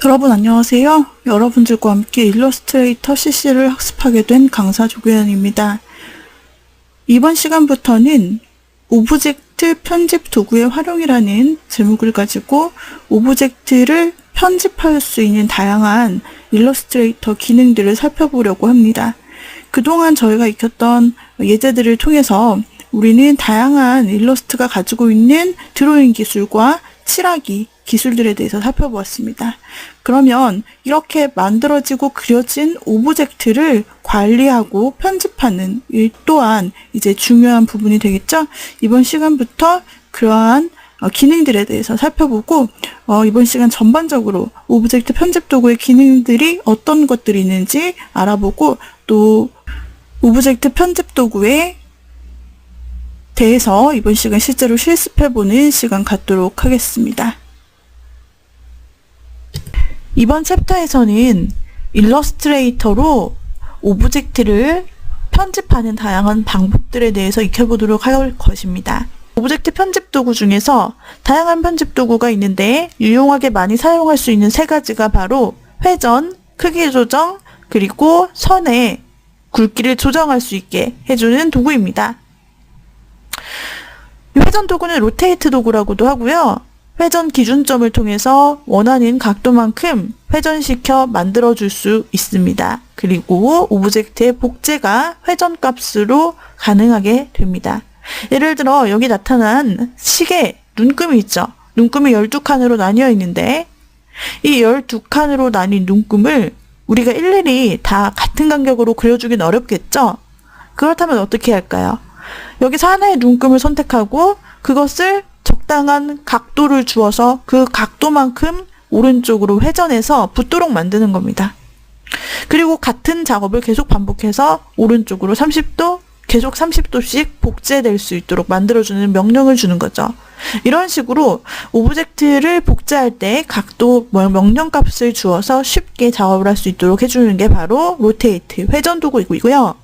여러분 안녕하세요. 여러분들과 함께 일러스트레이터 CC를 학습하게 된 강사 조규현입니다. 이번 시간부터는 오브젝트 편집 도구의 활용이라는 제목을 가지고 오브젝트를 편집할 수 있는 다양한 일러스트레이터 기능들을 살펴보려고 합니다. 그동안 저희가 익혔던 예제들을 통해서 우리는 다양한 일러스트가 가지고 있는 드로잉 기술과 칠하기 기술들에 대해서 살펴보았습니다. 그러면 이렇게 만들어지고 그려진 오브젝트를 관리하고 편집하는 일 또한 이제 중요한 부분이 되겠죠? 이번 시간부터 그러한 기능들에 대해서 살펴보고 이번 시간 전반적으로 오브젝트 편집 도구의 기능들이 어떤 것들이 있는지 알아보고 또 오브젝트 편집 도구에 대해서 이번 시간 실제로 실습해보는 시간 갖도록 하겠습니다. 이번 챕터에서는 일러스트레이터로 오브젝트를 편집하는 다양한 방법들에 대해서 익혀보도록 할 것입니다. 오브젝트 편집 도구 중에서 다양한 편집 도구가 있는데 유용하게 많이 사용할 수 있는 세 가지가 바로 회전, 크기 조정, 그리고 선의 굵기를 조정할 수 있게 해주는 도구입니다. 회전 도구는 로테이트 도구라고도 하고요. 회전 기준점을 통해서 원하는 각도만큼 회전시켜 만들어줄 수 있습니다. 그리고 오브젝트의 복제가 회전 값으로 가능하게 됩니다. 예를 들어 여기 나타난 시계 눈금이 있죠. 눈금이 12칸으로 나뉘어 있는데 이 12칸으로 나뉜 눈금을 우리가 일일이 다 같은 간격으로 그려주긴 어렵겠죠. 그렇다면 어떻게 할까요? 여기서 하나의 눈금을 선택하고 그것을 적당한 각도를 주어서 그 각도만큼 오른쪽으로 회전해서 붙도록 만드는 겁니다. 그리고 같은 작업을 계속 반복해서 오른쪽으로 30도, 계속 30도씩 복제될 수 있도록 만들어주는 명령을 주는 거죠. 이런 식으로 오브젝트를 복제할 때 각도 명령값을 주어서 쉽게 작업을 할 수 있도록 해주는 게 바로 로테이트, 회전 도구이고요.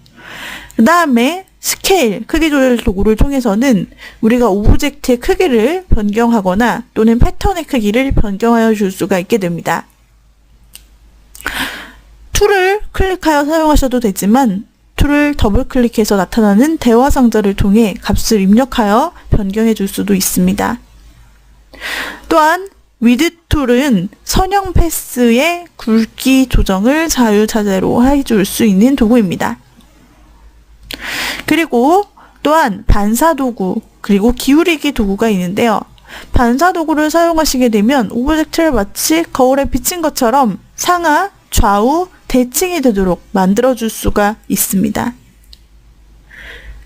그 다음에 스케일, 크기 조절 도구를 통해서는 우리가 오브젝트의 크기를 변경하거나 또는 패턴의 크기를 변경하여 줄 수가 있게 됩니다. 툴을 클릭하여 사용하셔도 되지만 툴을 더블 클릭해서 나타나는 대화 상자를 통해 값을 입력하여 변경해 줄 수도 있습니다. 또한 위드 툴은 선형 패스의 굵기 조정을 자유자재로 해줄 수 있는 도구입니다. 그리고 또한 반사 도구, 그리고 기울이기 도구가 있는데요. 반사 도구를 사용하시게 되면 오브젝트를 마치 거울에 비친 것처럼 상하, 좌우, 대칭이 되도록 만들어줄 수가 있습니다.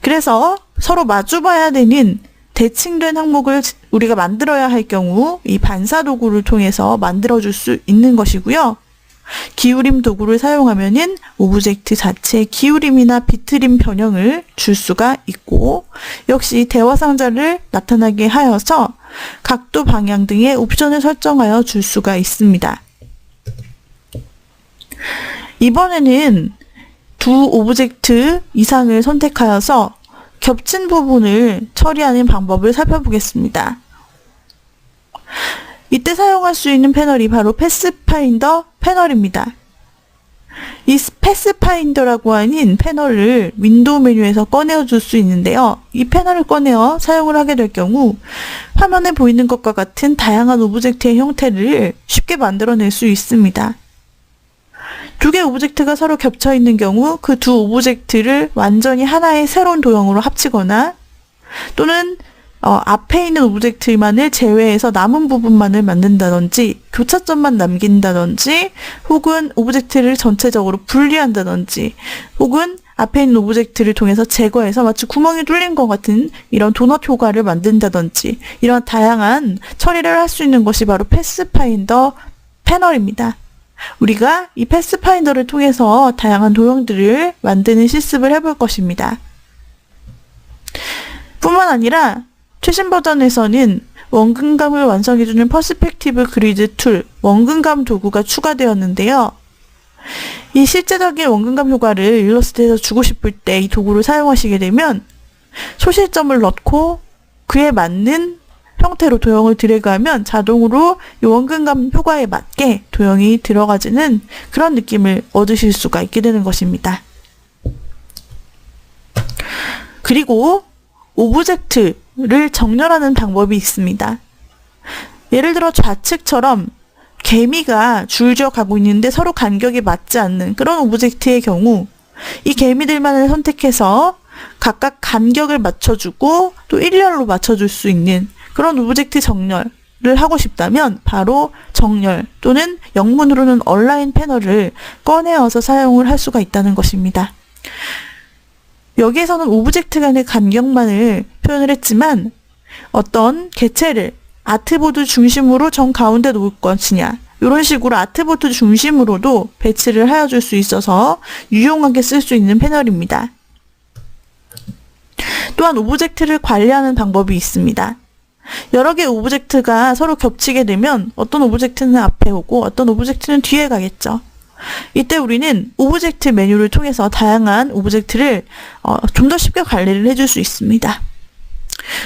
그래서 서로 마주봐야 되는 대칭된 항목을 우리가 만들어야 할 경우 이 반사 도구를 통해서 만들어줄 수 있는 것이고요. 기울임 도구를 사용하면은 오브젝트 자체의 기울임이나 비틀림 변형을 줄 수가 있고 역시 대화 상자를 나타나게 하여서 각도 방향 등의 옵션을 설정하여 줄 수가 있습니다. 이번에는 두 오브젝트 이상을 선택하여서 겹친 부분을 처리하는 방법을 살펴보겠습니다. 이때 사용할 수 있는 패널이 바로 패스파인더 패널입니다. 이 패스파인더라고 하는 패널을 윈도우 메뉴에서 꺼내어 줄 수 있는데요. 이 패널을 꺼내어 사용을 하게 될 경우 화면에 보이는 것과 같은 다양한 오브젝트의 형태를 쉽게 만들어낼 수 있습니다. 두 개의 오브젝트가 서로 겹쳐 있는 경우 그 두 오브젝트를 완전히 하나의 새로운 도형으로 합치거나 또는 앞에 있는 오브젝트만을 제외해서 남은 부분만을 만든다든지 교차점만 남긴다든지 혹은 오브젝트를 전체적으로 분리한다든지 혹은 앞에 있는 오브젝트를 통해서 제거해서 마치 구멍이 뚫린 것 같은 이런 도넛 효과를 만든다든지 이런 다양한 처리를 할 수 있는 것이 바로 패스파인더 패널입니다. 우리가 이 패스파인더를 통해서 다양한 도형들을 만드는 실습을 해볼 것입니다. 뿐만 아니라 최신 버전에서는 원근감을 완성해주는 퍼스펙티브 그리드 툴, 원근감 도구가 추가되었는데요. 이 실제적인 원근감 효과를 일러스트에서 주고 싶을 때 이 도구를 사용하시게 되면 소실점을 넣고 그에 맞는 형태로 도형을 드래그하면 자동으로 이 원근감 효과에 맞게 도형이 들어가지는 그런 느낌을 얻으실 수가 있게 되는 것입니다. 그리고 오브젝트를 정렬하는 방법이 있습니다. 예를 들어 좌측처럼 개미가 줄지어 가고 있는데 서로 간격이 맞지 않는 그런 오브젝트의 경우 이 개미들만을 선택해서 각각 간격을 맞춰주고 또 일렬로 맞춰줄 수 있는 그런 오브젝트 정렬을 하고 싶다면 바로 정렬 또는 영문으로는 얼라인 패널을 꺼내어서 사용을 할 수가 있다는 것입니다. 여기에서는 오브젝트 간의 간격만을 표현을 했지만 어떤 개체를 아트보드 중심으로 정 가운데 놓을 것이냐 이런 식으로 아트보드 중심으로도 배치를 하여 줄 수 있어서 유용하게 쓸 수 있는 패널입니다. 또한 오브젝트를 관리하는 방법이 있습니다. 여러 개의 오브젝트가 서로 겹치게 되면 어떤 오브젝트는 앞에 오고 어떤 오브젝트는 뒤에 가겠죠. 이때 우리는 오브젝트 메뉴를 통해서 다양한 오브젝트를 좀 더 쉽게 관리를 해줄 수 있습니다.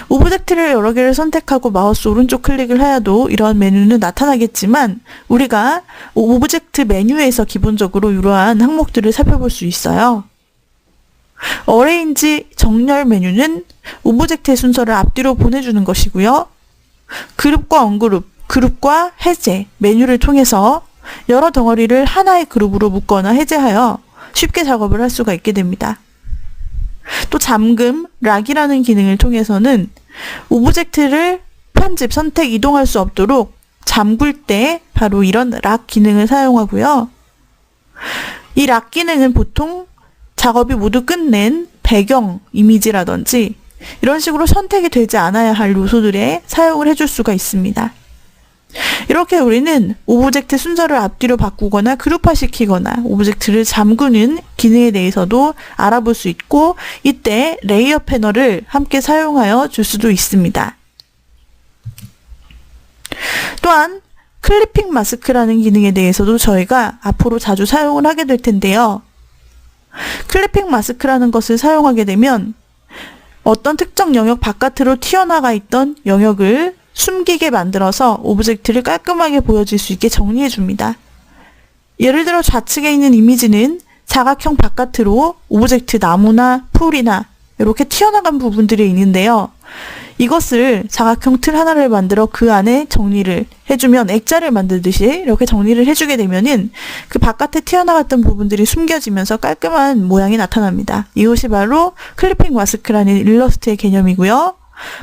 오브젝트를 여러 개를 선택하고 마우스 오른쪽 클릭을 하여도 이런 메뉴는 나타나겠지만 우리가 오브젝트 메뉴에서 기본적으로 이러한 항목들을 살펴볼 수 있어요. 어레인지 정렬 메뉴는 오브젝트의 순서를 앞뒤로 보내주는 것이고요. 그룹과 언그룹, 그룹과 해제 메뉴를 통해서 여러 덩어리를 하나의 그룹으로 묶거나 해제하여 쉽게 작업을 할 수가 있게 됩니다. 또 잠금, 락이라는 기능을 통해서는 오브젝트를 편집, 선택, 이동할 수 없도록 잠글 때 바로 이런 락 기능을 사용하고요. 이 락 기능은 보통 작업이 모두 끝낸 배경 이미지라든지 이런 식으로 선택이 되지 않아야 할 요소들에 사용을 해줄 수가 있습니다. 이렇게 우리는 오브젝트 순서를 앞뒤로 바꾸거나 그룹화시키거나 오브젝트를 잠그는 기능에 대해서도 알아볼 수 있고 이때 레이어 패널을 함께 사용하여 줄 수도 있습니다. 또한 클리핑 마스크라는 기능에 대해서도 저희가 앞으로 자주 사용을 하게 될 텐데요. 클리핑 마스크라는 것을 사용하게 되면 어떤 특정 영역 바깥으로 튀어나가 있던 영역을 숨기게 만들어서 오브젝트를 깔끔하게 보여질 수 있게 정리해 줍니다. 예를 들어 좌측에 있는 이미지는 사각형 바깥으로 오브젝트 나무나 풀이나 이렇게 튀어나간 부분들이 있는데요. 이것을 사각형 틀 하나를 만들어 그 안에 정리를 해주면 액자를 만들듯이 이렇게 정리를 해주게 되면은 그 바깥에 튀어나갔던 부분들이 숨겨지면서 깔끔한 모양이 나타납니다. 이것이 바로 클리핑 마스크라는 일러스트의 개념이고요.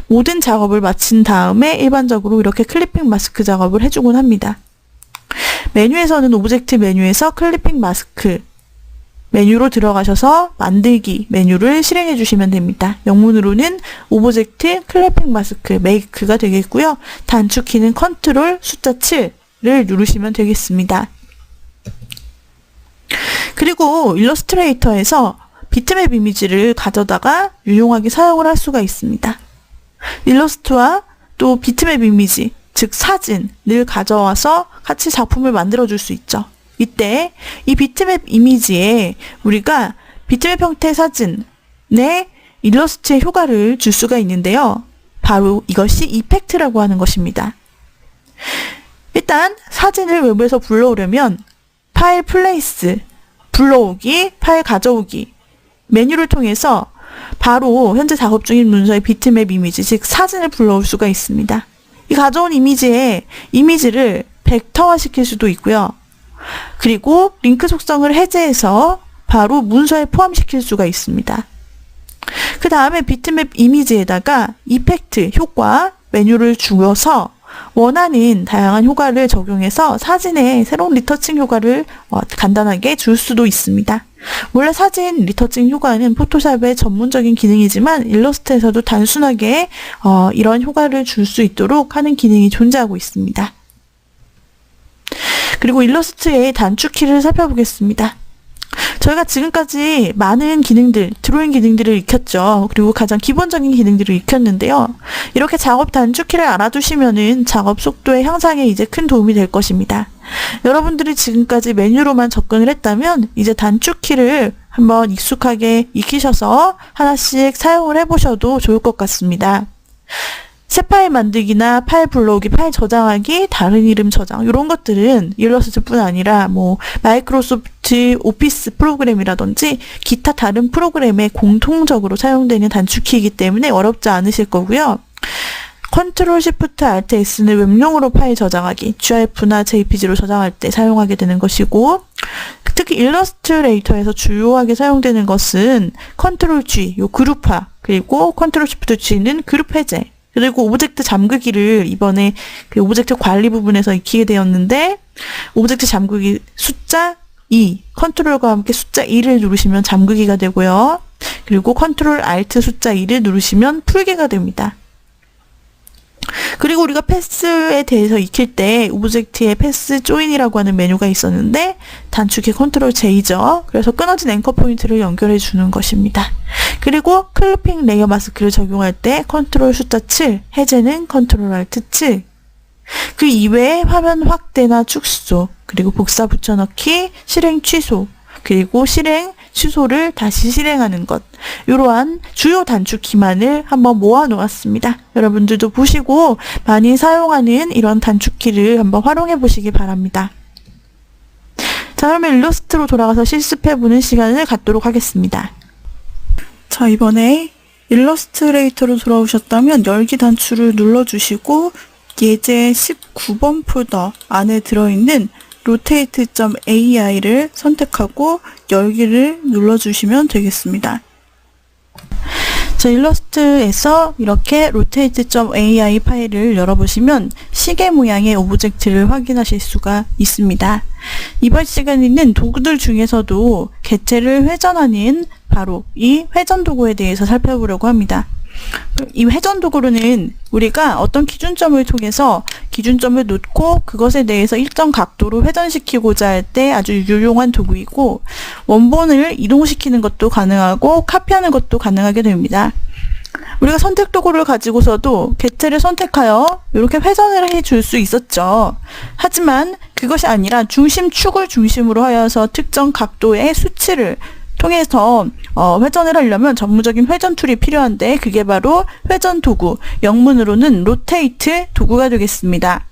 모든 작업을 마친 다음에 일반적으로 이렇게 클리핑 마스크 작업을 해주곤 합니다. 메뉴에서는 오브젝트 메뉴에서 클리핑 마스크 메뉴로 들어가셔서 만들기 메뉴를 실행해 주시면 됩니다. 영문으로는 오브젝트 클리핑 마스크 메이크가 되겠고요. 단축키는 컨트롤 숫자 7를 누르시면 되겠습니다. 그리고 일러스트레이터에서 비트맵 이미지를 가져다가 유용하게 사용을 할 수가 있습니다. 일러스트와 또 비트맵 이미지, 즉 사진을 가져와서 같이 작품을 만들어 줄 수 있죠. 이때 이 비트맵 이미지에 우리가 비트맵 형태의 사진에 일러스트의 효과를 줄 수가 있는데요. 바로 이것이 이펙트라고 하는 것입니다. 일단 사진을 외부에서 불러오려면 파일 플레이스, 불러오기, 파일 가져오기 메뉴를 통해서 바로 현재 작업 중인 문서의 비트맵 이미지, 즉 사진을 불러올 수가 있습니다. 이 가져온 이미지에 이미지를 벡터화 시킬 수도 있고요. 그리고 링크 속성을 해제해서 바로 문서에 포함시킬 수가 있습니다. 그 다음에 비트맵 이미지에다가 이펙트, 효과 메뉴를 주어서 원하는 다양한 효과를 적용해서 사진에 새로운 리터칭 효과를 간단하게 줄 수도 있습니다. 원래 사진 리터칭 효과는 포토샵의 전문적인 기능이지만 일러스트에서도 단순하게 이런 효과를 줄 수 있도록 하는 기능이 존재하고 있습니다. 그리고 일러스트의 단축키를 살펴보겠습니다. 저희가 지금까지 많은 기능들, 드로잉 기능들을 익혔죠. 그리고 가장 기본적인 기능들을 익혔는데요. 이렇게 작업 단축키를 알아두시면은 작업 속도의 향상에 이제 큰 도움이 될 것입니다. 여러분들이 지금까지 메뉴로만 접근을 했다면 이제 단축키를 한번 익숙하게 익히셔서 하나씩 사용을 해보셔도 좋을 것 같습니다. 새 파일 만들기나 파일 불러오기, 파일 저장하기, 다른 이름 저장 이런 것들은 일러스트뿐 아니라 뭐 마이크로소프트 오피스 프로그램이라든지 기타 다른 프로그램에 공통적으로 사용되는 단축키이기 때문에 어렵지 않으실 거고요. 컨트롤 시프트 알트 S는 웹용으로 파일 저장하기, GIF나 JPG로 저장할 때 사용하게 되는 것이고, 특히 일러스트레이터에서 주요하게 사용되는 것은 컨트롤 G, 요 그룹화, 그리고 컨트롤 시프트 G는 그룹 해제, 그리고 오브젝트 잠그기를 이번에 그 오브젝트 관리 부분에서 익히게 되었는데, 오브젝트 잠그기 숫자 2, 컨트롤과 함께 숫자 2를 누르시면 잠그기가 되고요. 그리고 컨트롤 알트 숫자 2를 누르시면 풀기가 됩니다. 그리고 우리가 패스에 대해서 익힐 때 오브젝트에 패스 조인이라고 하는 메뉴가 있었는데 단축키 컨트롤 J죠. 그래서 끊어진 앵커 포인트를 연결해 주는 것입니다. 그리고 클리핑 레이어 마스크를 적용할 때 컨트롤 숫자 7, 해제는 컨트롤 알트 7. 그 이외에 화면 확대나 축소, 그리고 복사 붙여넣기, 실행 취소, 그리고 실행 취소를 다시 실행하는 것, 이러한 주요 단축키만을 한번 모아 놓았습니다. 여러분들도 보시고 많이 사용하는 이런 단축키를 한번 활용해 보시기 바랍니다. 자, 그러면 일러스트로 돌아가서 실습해보는 시간을 갖도록 하겠습니다. 자, 이번에 일러스트레이터로 돌아오셨다면 열기 단추를 눌러주시고 예제 19번 폴더 안에 들어있는 rotate.ai를 선택하고 열기를 눌러주시면 되겠습니다. 자, 일러스트에서 이렇게 rotate.ai 파일을 열어보시면 시계 모양의 오브젝트를 확인하실 수가 있습니다. 이번 시간에는 도구들 중에서도 개체를 회전하는 바로 이 회전 도구에 대해서 살펴보려고 합니다. 이 회전 도구로는 우리가 어떤 기준점을 통해서 기준점을 놓고 그것에 대해서 일정 각도로 회전시키고자 할 때 아주 유용한 도구이고, 원본을 이동시키는 것도 가능하고 카피하는 것도 가능하게 됩니다. 우리가 선택 도구를 가지고서도 개체를 선택하여 이렇게 회전을 해줄 수 있었죠. 하지만 그것이 아니라 중심축을 중심으로 하여서 특정 각도의 수치를 통해서 회전을 하려면 전문적인 회전 툴이 필요한데 그게 바로 회전 도구, 영문으로는 로테이트 도구가 되겠습니다.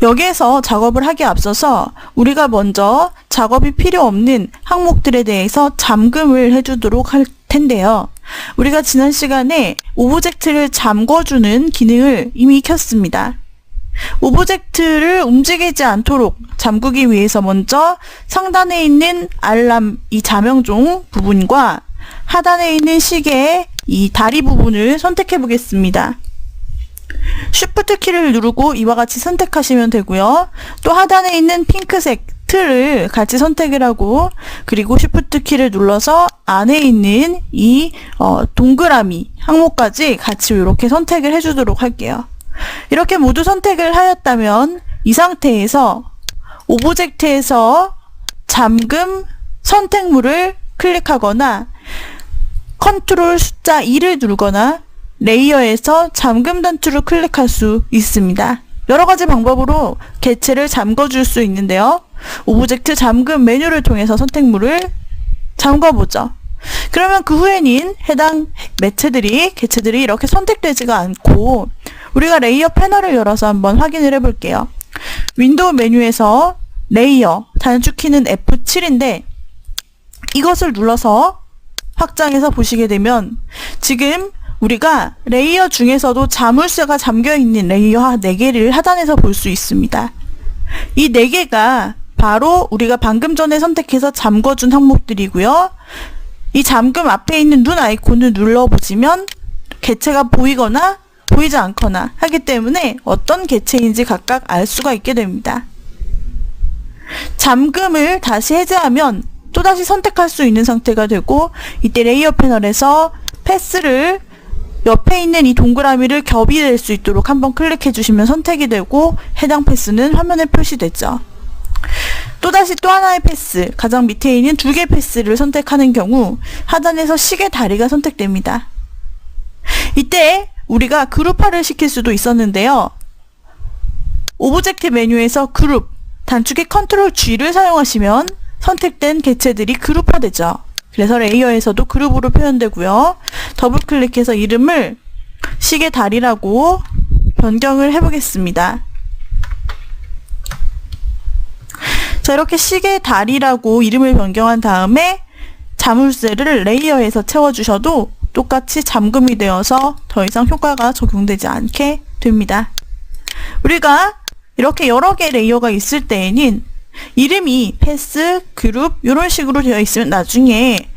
여기에서 작업을 하기에 앞서서 우리가 먼저 작업이 필요 없는 항목들에 대해서 잠금을 해주도록 할 텐데요. 우리가 지난 시간에 오브젝트를 잠궈주는 기능을 이미 익혔습니다. 오브젝트를 움직이지 않도록 잠그기 위해서 먼저 상단에 있는 알람 이 자명종 부분과 하단에 있는 시계의 이 다리 부분을 선택해 보겠습니다. Shift 키를 누르고 이와 같이 선택하시면 되고요. 또 하단에 있는 핑크색 틀을 같이 선택을 하고, 그리고 Shift 키를 눌러서 안에 있는 이 동그라미 항목까지 같이 이렇게 선택을 해주도록 할게요. 이렇게 모두 선택을 하였다면 이 상태에서 오브젝트에서 잠금 선택물을 클릭하거나 컨트롤 숫자 2를 누르거나 레이어에서 잠금 단추를 클릭할 수 있습니다. 여러 가지 방법으로 개체를 잠궈줄 수 있는데요. 오브젝트 잠금 메뉴를 통해서 선택물을 잠궈보죠. 그러면 그 후에는 해당 개체들이 이렇게 선택되지가 않고 우리가 레이어 패널을 열어서 한번 확인을 해볼게요. 윈도우 메뉴에서 레이어, 단축키는 F7인데 이것을 눌러서 확장해서 보시게 되면 지금 우리가 레이어 중에서도 자물쇠가 잠겨있는 레이어 4개를 하단에서 볼 수 있습니다. 이 4개가 바로 우리가 방금 전에 선택해서 잠궈준 항목들이고요. 이 잠금 앞에 있는 눈 아이콘을 눌러보시면 개체가 보이거나 보이지 않거나 하기 때문에 어떤 개체인지 각각 알 수가 있게 됩니다. 잠금을 다시 해제하면 또다시 선택할 수 있는 상태가 되고, 이때 레이어 패널에서 패스를 옆에 있는 이 동그라미를 겹이 될 수 있도록 한번 클릭해 주시면 선택이 되고 해당 패스는 화면에 표시되죠. 또다시 또 하나의 패스, 가장 밑에 있는 2개 패스를 선택하는 경우 하단에서 시계 다리가 선택됩니다. 이때 우리가 그룹화를 시킬 수도 있었는데요. 오브젝트 메뉴에서 그룹, 단축키 컨트롤 G를 사용하시면 선택된 개체들이 그룹화되죠. 그래서 레이어에서도 그룹으로 표현되고요. 더블 클릭해서 이름을 시계 다리라고 변경을 해보겠습니다. 자, 이렇게 시계 다리라고 이름을 변경한 다음에 자물쇠를 레이어에서 채워주셔도 똑같이 잠금이 되어서 더 이상 효과가 적용되지 않게 됩니다. 우리가 이렇게 여러 개 레이어가 있을 때에는 이름이 패스, 그룹 이런 식으로 되어 있으면 나중에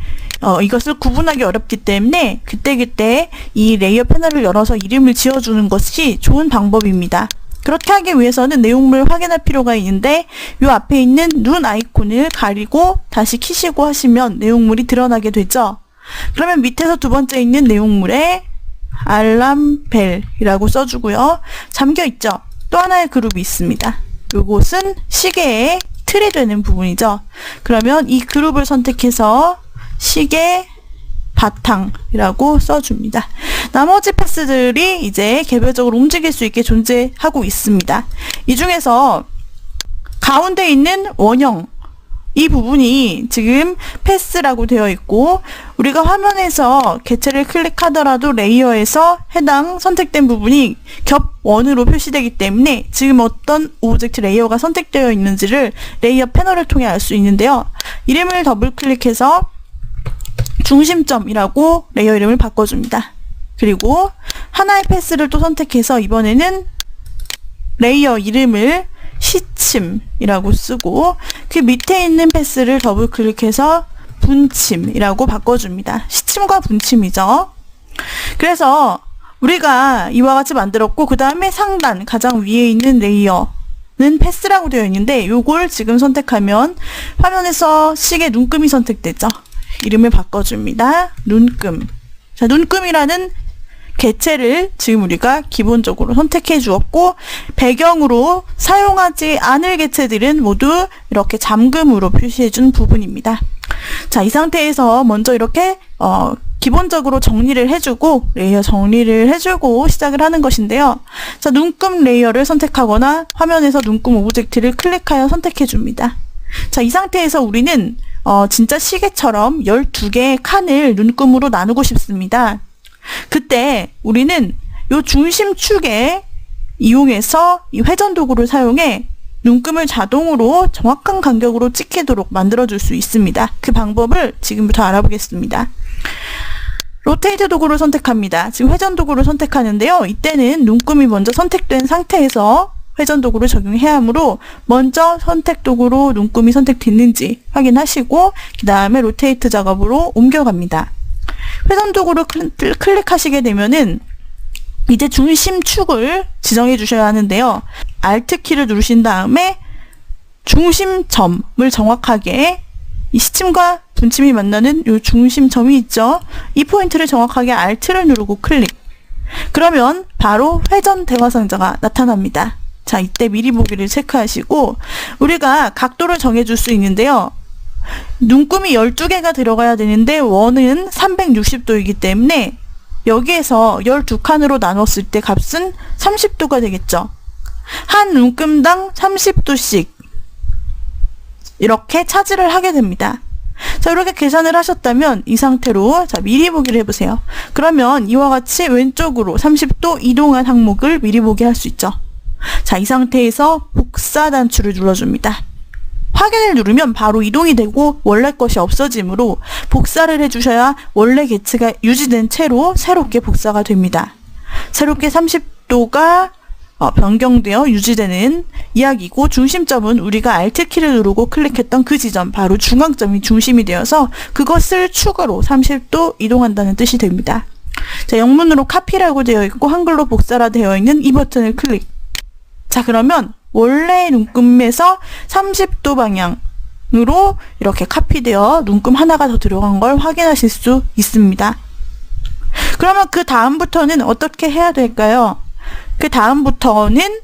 이것을 구분하기 어렵기 때문에 그때그때 이 레이어 패널을 열어서 이름을 지어주는 것이 좋은 방법입니다. 그렇게 하기 위해서는 내용물을 확인할 필요가 있는데 이 앞에 있는 눈 아이콘을 가리고 다시 키시고 하시면 내용물이 드러나게 되죠. 그러면 밑에서 두 번째 있는 내용물에 알람벨이라고 써주고요. 잠겨있죠. 또 하나의 그룹이 있습니다. 이곳은 시계의 틀이 되는 부분이죠. 그러면 이 그룹을 선택해서 시계 바탕이라고 써줍니다. 나머지 패스들이 이제 개별적으로 움직일 수 있게 존재하고 있습니다. 이 중에서 가운데 있는 원형 이 부분이 지금 패스라고 되어 있고 우리가 화면에서 개체를 클릭하더라도 레이어에서 해당 선택된 부분이 겹원으로 표시되기 때문에 지금 어떤 오브젝트 레이어가 선택되어 있는지를 레이어 패널을 통해 알 수 있는데요. 이름을 더블 클릭해서 중심점이라고 레이어 이름을 바꿔줍니다. 그리고 하나의 패스를 또 선택해서 이번에는 레이어 이름을 시침이라고 쓰고 그 밑에 있는 패스를 더블 클릭해서 분침이라고 바꿔줍니다. 시침과 분침이죠. 그래서 우리가 이와 같이 만들었고 그 다음에 상단 가장 위에 있는 레이어는 패스라고 되어 있는데 요걸 지금 선택하면 화면에서 시계 눈금이 선택되죠. 이름을 바꿔줍니다. 눈금. 자, 눈금이라는 개체를 지금 우리가 기본적으로 선택해 주었고 배경으로 사용하지 않을 개체들은 모두 이렇게 잠금으로 표시해 준 부분입니다. 자, 이 상태에서 먼저 이렇게 기본적으로 정리를 해주고 레이어 정리를 해주고 시작을 하는 것인데요. 자, 눈금 레이어를 선택하거나 화면에서 눈금 오브젝트를 클릭하여 선택해 줍니다. 자, 이 상태에서 우리는 진짜 시계처럼 12개의 칸을 눈금으로 나누고 싶습니다. 그때 우리는 이 중심축에 이용해서 이 회전 도구를 사용해 눈금을 자동으로 정확한 간격으로 찍히도록 만들어줄 수 있습니다. 그 방법을 지금부터 알아보겠습니다. 로테이트 도구를 선택합니다. 지금 회전 도구를 선택하는데요. 이때는 눈금이 먼저 선택된 상태에서 회전 도구를 적용해야 하므로 먼저 선택 도구로 눈금이 선택됐는지 확인하시고 그 다음에 로테이트 작업으로 옮겨갑니다. 회전 도구를 클릭하시게 되면은 이제 중심축을 지정해 주셔야 하는데요. Alt 키를 누르신 다음에 중심점을 정확하게 이 시침과 분침이 만나는 이 중심점이 있죠. 이 포인트를 정확하게 Alt를 누르고 클릭. 그러면 바로 회전 대화상자가 나타납니다. 자, 이때 미리 보기를 체크하시고 우리가 각도를 정해줄 수 있는데요. 눈금이 12개가 들어가야 되는데 원은 360도이기 때문에 여기에서 12칸으로 나눴을 때 값은 30도가 되겠죠. 한 눈금당 30도씩 이렇게 차지를 하게 됩니다. 자, 이렇게 계산을 하셨다면 이 상태로 자, 미리 보기를 해보세요. 그러면 이와 같이 왼쪽으로 30도 이동한 항목을 미리 보기 할 수 있죠. 자, 이 상태에서 복사 단추를 눌러줍니다. 확인을 누르면 바로 이동이 되고 원래 것이 없어지므로 복사를 해주셔야 원래 개체가 유지된 채로 새롭게 복사가 됩니다. 새롭게 30도가 변경되어 유지되는 이야기고 중심점은 우리가 Alt키를 누르고 클릭했던 그 지점, 바로 중앙점이 중심이 되어서 그것을 축으로 30도 이동한다는 뜻이 됩니다. 자, 영문으로 카피라고 되어 있고 한글로 복사라 되어 있는 이 버튼을 클릭. 자, 그러면 원래 눈금에서 30도 방향으로 이렇게 카피되어 눈금 하나가 더 들어간 걸 확인하실 수 있습니다. 그러면 그 다음부터는 어떻게 해야 될까요? 그 다음부터는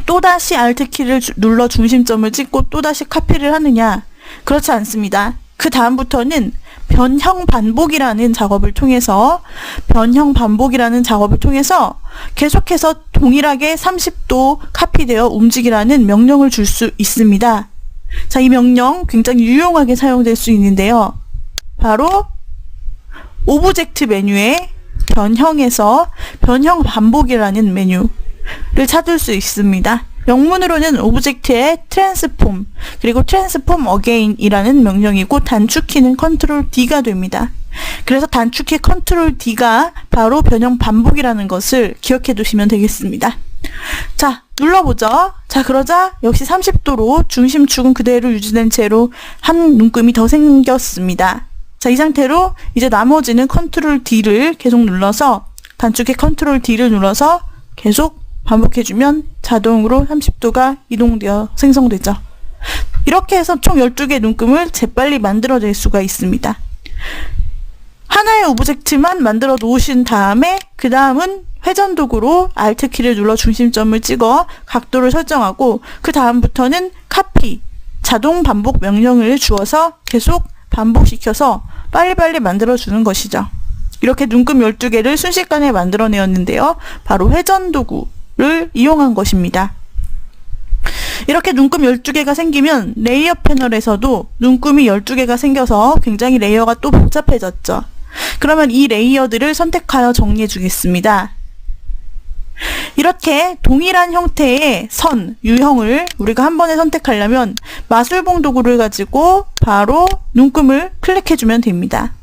또다시 Alt키를 눌러 중심점을 찍고 또다시 카피를 하느냐? 그렇지 않습니다. 그 다음부터는 변형 반복이라는 작업을 통해서 계속해서 동일하게 30도 카피되어 움직이라는 명령을 줄 수 있습니다. 자, 이 명령 굉장히 유용하게 사용될 수 있는데요. 바로 오브젝트 메뉴에 변형에서 변형 반복이라는 메뉴를 찾을 수 있습니다. 영문으로는 오브젝트의 transform 그리고 transform again이라는 명령이고 단축키는 컨트롤 D가 됩니다. 그래서 단축키 컨트롤 D가 바로 변형 반복이라는 것을 기억해 두시면 되겠습니다. 자, 눌러보죠. 자, 그러자 역시 30도로 중심축은 그대로 유지된 채로 한 눈금이 더 생겼습니다. 자, 이 상태로 이제 나머지는 컨트롤 D를 계속 눌러서 단축키 컨트롤 D를 눌러서 계속 반복해주면 자동으로 30도가 이동되어 생성되죠. 이렇게 해서 총 12개의 눈금을 재빨리 만들어낼 수가 있습니다. 하나의 오브젝트만 만들어 놓으신 다음에 그 다음은 회전 도구로 Alt키를 눌러 중심점을 찍어 각도를 설정하고 그 다음부터는 카피, 자동 반복 명령을 주어서 계속 반복시켜서 빨리빨리 만들어주는 것이죠. 이렇게 눈금 12개를 순식간에 만들어내었는데요. 바로 회전 도구를 이용한 것입니다. 이렇게 눈금 12개가 생기면 레이어 패널에서도 눈금이 12개가 생겨서 굉장히 레이어가 또 복잡해졌죠. 그러면 이 레이어들을 선택하여 정리해 주겠습니다. 이렇게 동일한 형태의 선, 유형을 우리가 한 번에 선택하려면 마술봉 도구를 가지고 바로 눈금을 클릭해주면 됩니다.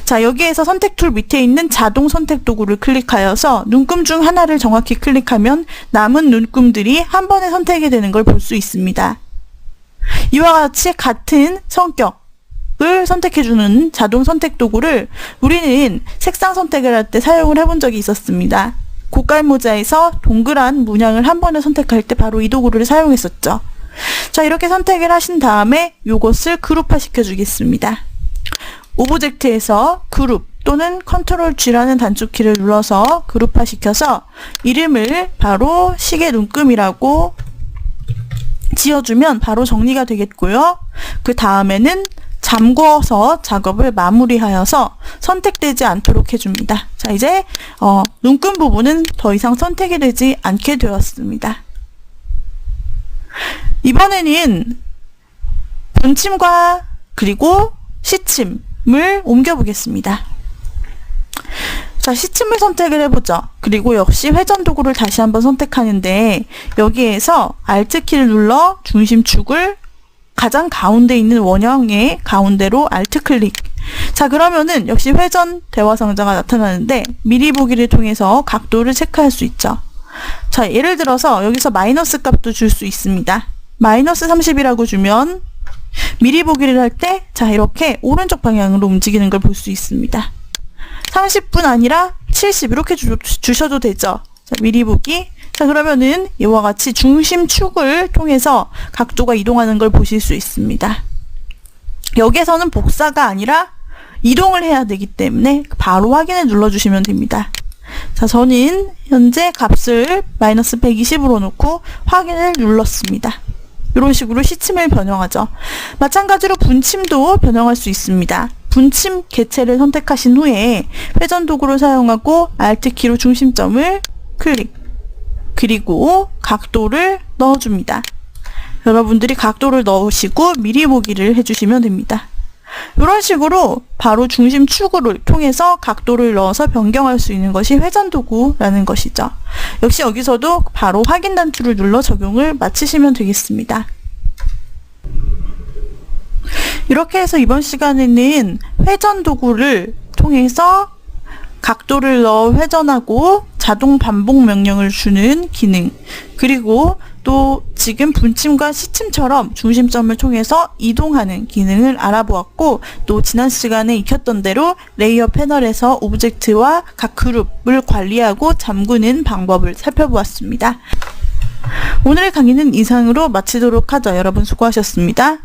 자, 여기에서 선택 툴 밑에 있는 자동 선택 도구를 클릭하여서 눈금 중 하나를 정확히 클릭하면 남은 눈금들이 한 번에 선택이 되는 걸 볼 수 있습니다. 이와 같이 같은 성격을 선택해주는 자동 선택 도구를 우리는 색상 선택을 할 때 사용을 해본 적이 있었습니다. 고깔모자에서 동그란 문양을 한 번에 선택할 때 바로 이 도구를 사용했었죠. 자, 이렇게 선택을 하신 다음에 이것을 그룹화 시켜주겠습니다. 오브젝트에서 그룹 또는 컨트롤 G라는 단축키를 눌러서 그룹화 시켜서 이름을 바로 시계 눈금이라고 지어주면 바로 정리가 되겠고요. 그 다음에는 잠궈서 작업을 마무리하여서 선택되지 않도록 해줍니다. 자, 이제 눈금 부분은 더 이상 선택이 되지 않게 되었습니다. 이번에는 분침과 그리고 시침을 옮겨보겠습니다. 자, 시침을 선택을 해보죠. 그리고 역시 회전 도구를 다시 한번 선택하는데 여기에서 Alt키를 눌러 중심축을 가장 가운데 있는 원형의 가운데로 Alt 클릭. 자, 그러면은 역시 회전 대화 상자가 나타나는데 미리 보기를 통해서 각도를 체크할 수 있죠. 자, 예를 들어서 여기서 마이너스 값도 줄 수 있습니다. 마이너스 30이라고 주면 미리 보기를 할 때 자, 이렇게 오른쪽 방향으로 움직이는 걸 볼 수 있습니다. 30분 아니라 70 이렇게 주셔도 되죠. 자, 미리 보기. 자, 그러면은 이와 같이 중심축을 통해서 각도가 이동하는 걸 보실 수 있습니다. 여기에서는 복사가 아니라 이동을 해야 되기 때문에 바로 확인을 눌러주시면 됩니다. 자, 저는 현재 값을 마이너스 120으로 놓고 확인을 눌렀습니다. 이런 식으로 시침을 변형하죠. 마찬가지로 분침도 변형할 수 있습니다. 분침 개체를 선택하신 후에 회전 도구를 사용하고 Alt키로 중심점을 클릭, 그리고 각도를 넣어줍니다. 여러분들이 각도를 넣으시고 미리 보기를 해주시면 됩니다. 이런 식으로 바로 중심축을 통해서 각도를 넣어서 변경할 수 있는 것이 회전 도구라는 것이죠. 역시 여기서도 바로 확인 단추를 눌러 적용을 마치시면 되겠습니다. 이렇게 해서 이번 시간에는 회전 도구를 통해서 각도를 넣어 회전하고 자동 반복 명령을 주는 기능, 그리고 또 지금 분침과 시침처럼 중심점을 통해서 이동하는 기능을 알아보았고, 또 지난 시간에 익혔던 대로 레이어 패널에서 오브젝트와 각 그룹을 관리하고 잠그는 방법을 살펴보았습니다. 오늘의 강의는 이상으로 마치도록 하죠. 여러분 수고하셨습니다.